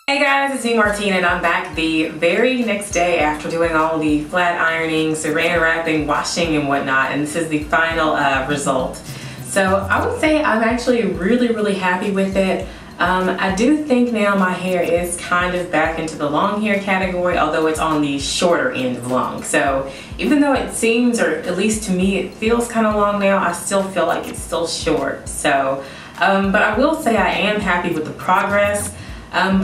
Hey guys, it's me Martina and I'm back the very next day after doing all the flat ironing, saran wrapping, washing and whatnot, and this is the final result. So I would say I'm actually really happy with it. I do think now my hair is kind of back into the long hair category, although it's on the shorter end of long. So even though it seems, or at least to me it feels kind of long now, I still feel like it's still short. So, but I will say I am happy with the progress.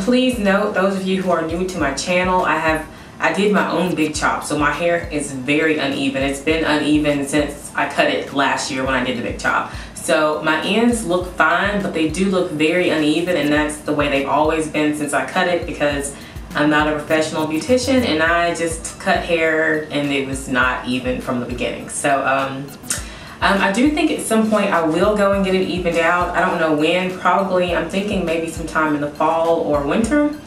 Please note, those of you who are new to my channel, I did my own big chop, so my hair is very uneven. It's been uneven since I cut it last year when I did the big chop. So my ends look fine, but they do look very uneven, and that's the way they've always been since I cut it, because I'm not a professional beautician and I just cut hair and it was not even from the beginning. So I do think at some point I will go and get it evened out. I don't know when, probably I'm thinking maybe sometime in the fall or winter.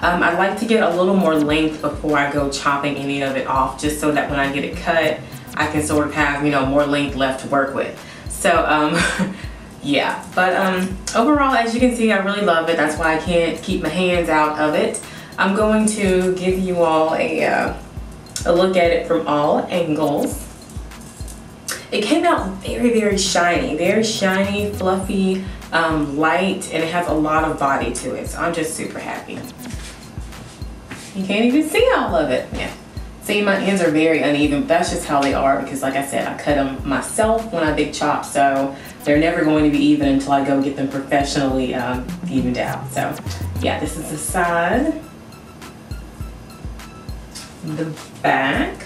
I'd like to get a little more length before I go chopping any of it off, just so that when I get it cut, I can sort of have, you know, more length left to work with. So yeah, but overall, as you can see, I really love it. That's why I can't keep my hands out of it. I'm going to give you all a look at it from all angles. It came out very shiny, fluffy, light, and it has a lot of body to it. So I'm just super happy. You can't even see all of it. Yeah. See, my ends are very uneven, but that's just how they are because, like I said, I cut them myself when I big chop, so they're never going to be even until I go get them professionally evened out. So yeah, this is the side, the back,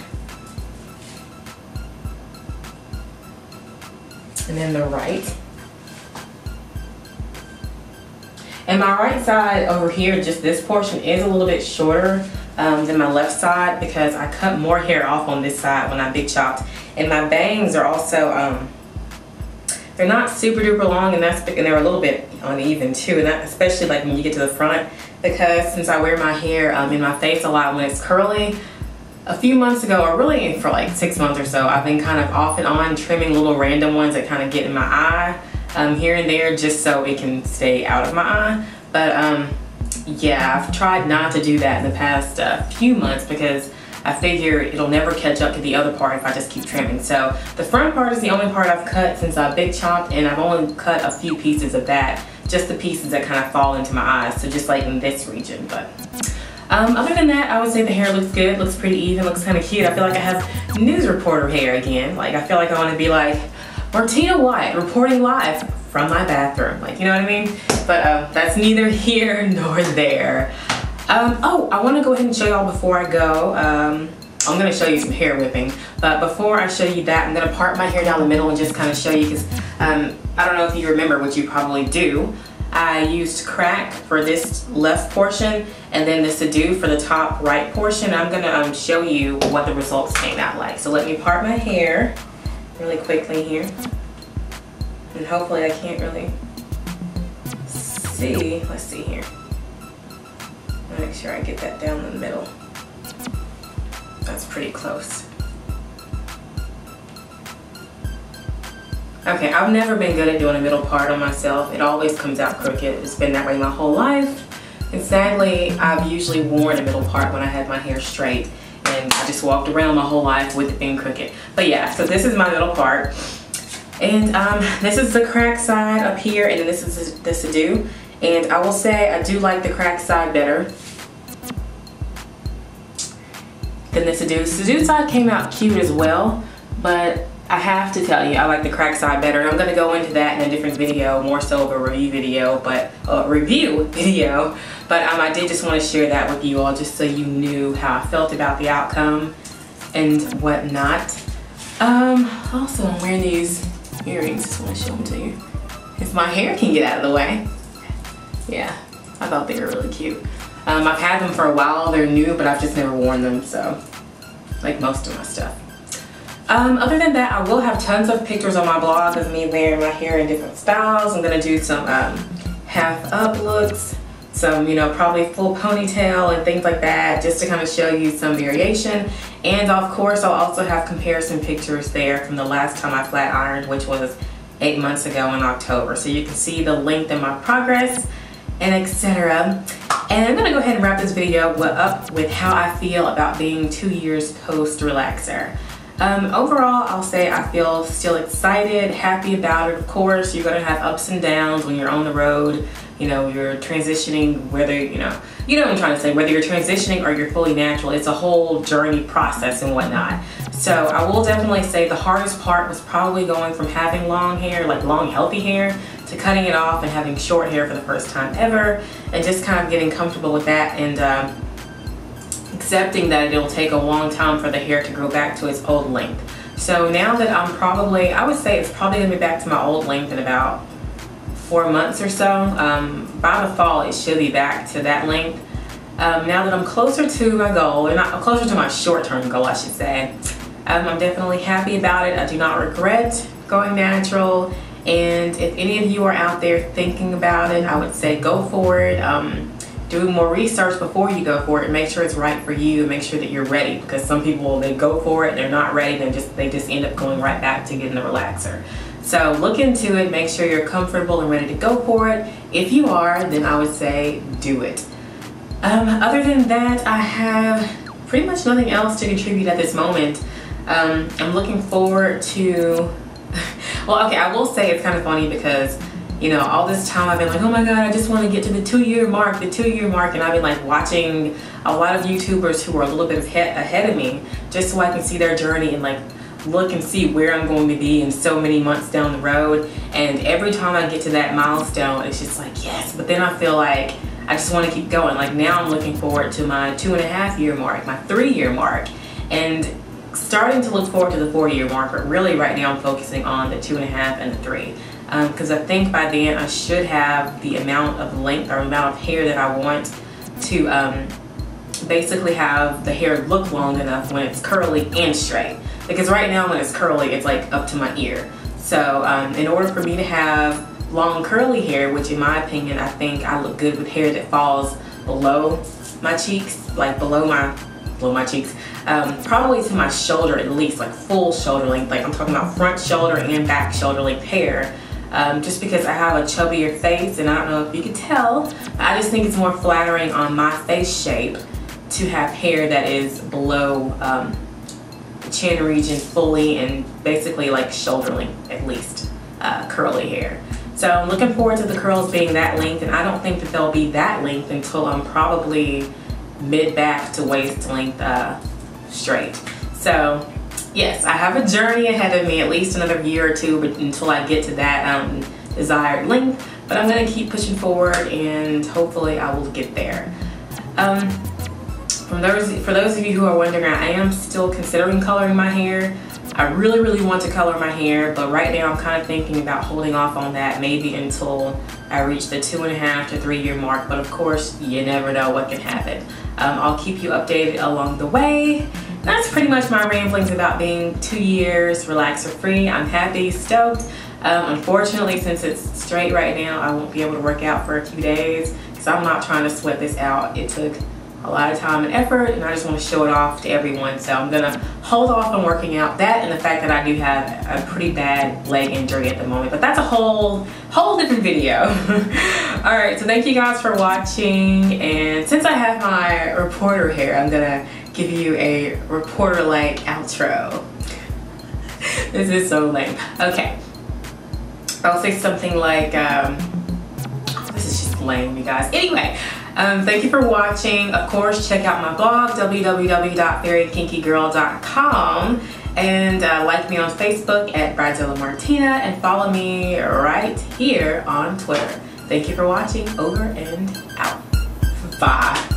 and then the right. And my right side over here, just this portion, is a little bit shorter than my left side because I cut more hair off on this side when I big chopped. And my bangs are also, they're not super duper long, and they're a little bit uneven too, and that, especially like when you get to the front, because since I wear my hair in my face a lot when it's curly, a few months ago, or really for like 6 months or so, I've been kind of off and on trimming little random ones that kind of get in my eye here and there, just so it can stay out of my eye. But yeah, I've tried not to do that in the past few months because I figure it'll never catch up to the other part if I just keep trimming. So the front part is the only part I've cut since I big chopped, and I've only cut a few pieces of that, just the pieces that kind of fall into my eyes, so just like in this region. But other than that, I would say the hair looks good, looks pretty even, looks kind of cute. I feel like I have news reporter hair again. Like, I feel like I want to be like Martina White reporting live from my bathroom, like, you know what I mean? But that's neither here nor there. Oh, I want to go ahead and show y'all before I go. I'm going to show you some hair whipping, but before I show you that, I'm going to part my hair down the middle and just kind of show you, because I don't know if you remember, what you probably do. I used crack for this left portion and then the Sedu for the top right portion. I'm going to show you what the results came out like. So let me part my hair really quickly here. And hopefully I can't really see. Let's see here. Make sure I get that down the middle. That's pretty close. Okay, I've never been good at doing a middle part on myself. It always comes out crooked. It's been that way my whole life. And sadly, I've usually worn a middle part when I had my hair straight. And I just walked around my whole life with it being crooked. But yeah, so this is my middle part. And this is the crack side up here, and then this is the Sedu. And I will say I do like the crack side better than the Sedu. Sedu side came out cute as well, but I have to tell you, I like the crack side better. And I'm gonna go into that in a different video, more so of a review video, but I did just want to share that with you all just so you knew how I felt about the outcome and whatnot. Also I'm wearing these earrings, just want to show them to you. If my hair can get out of the way. Yeah, I thought they were really cute. I've had them for a while, they're new, but I've just never worn them, so like most of my stuff. Other than that, I will have tons of pictures on my blog of me wearing my hair in different styles. I'm gonna do some half up looks, some, you know, probably full ponytail and things like that, just to kind of show you some variation. And of course, I'll also have comparison pictures there from the last time I flat ironed, which was 8 months ago in October. So you can see the length in my progress and etc. And I'm gonna go ahead and wrap this video up with how I feel about being 2 years post relaxer. Overall, I'll say I feel still excited, happy about it. Of course, you're gonna have ups and downs when you're on the road. You know, you're transitioning, whether, you know what I'm trying to say, whether you're transitioning or you're fully natural, it's a whole journey process and whatnot. So I will definitely say the hardest part was probably going from having long hair, like long healthy hair, to cutting it off and having short hair for the first time ever, and just kind of getting comfortable with that and accepting that it'll take a long time for the hair to grow back to its old length. So now that I'm probably, I would say it's probably gonna be back to my old length in about 4 months or so. By the fall, it should be back to that length. Now that I'm closer to my goal, or not closer to my short-term goal, I should say, I'm definitely happy about it. I do not regret going natural. And if any of you are out there thinking about it, I would say go for it. Do more research before you go for it and make sure it's right for you and make sure that you're ready, because some people, they go for it and they're not ready, they just end up going right back to getting the relaxer. So look into it, make sure you're comfortable and ready to go for it. If you are, then I would say do it. Other than that, I have pretty much nothing else to contribute at this moment. I'm looking forward to, well, okay, I will say it's kind of funny because, you know, all this time I've been like, oh my God, I just want to get to the 2 year mark, and I've been like watching a lot of YouTubers who are a little bit ahead of me, just so I can see their journey and like look and see where I'm going to be in so many months down the road. And every time I get to that milestone, it's just like, yes, but then I feel like I just want to keep going. Like now I'm looking forward to my 2.5 year mark, my 3 year mark, and starting to look forward to the 4 year mark, but really right now I'm focusing on the 2.5 and the 3. Because I think by then I should have the amount of length or amount of hair that I want to basically have the hair look long enough when it's curly and straight. Because right now when it's curly, it's like up to my ear. So in order for me to have long curly hair, which in my opinion, I think I look good with hair that falls below my cheeks, like below my cheeks, probably to my shoulder at least, like full shoulder length. Like I'm talking about front shoulder and back shoulder length hair. Just because I have a chubbier face, and I don't know if you can tell, but I just think it's more flattering on my face shape to have hair that is below the chin region fully and basically like shoulder length at least, curly hair. So I'm looking forward to the curls being that length, and I don't think that they'll be that length until I'm probably mid-back to waist length straight. So yes, I have a journey ahead of me, at least another year or two, but until I get to that desired length. But I'm gonna keep pushing forward, and hopefully I will get there. For those of you who are wondering, I am still considering coloring my hair. I really, really want to color my hair, but right now I'm kind of thinking about holding off on that, maybe until I reach the 2.5 to 3 year mark. But of course, you never know what can happen. I'll keep you updated along the way. That's pretty much my ramblings about being 2 years relaxer free. I'm happy, stoked. Unfortunately, since it's straight right now, I won't be able to work out for a few days because I'm not trying to sweat this out. It took a lot of time and effort, and I just want to show it off to everyone. So I'm gonna hold off on working out. That and the fact that I do have a pretty bad leg injury at the moment, but that's a whole different video. All right, so thank you guys for watching, and since I have my reporter hair, I'm gonna give you a reporter-like outro. This is so lame. Okay, I'll say something like, this is just lame, you guys. Anyway, thank you for watching. Of course, check out my blog, www.verykinkygirl.com, And like me on Facebook at Bridezilla Martina, and follow me right here on Twitter. Thank you for watching. Over and out. Bye.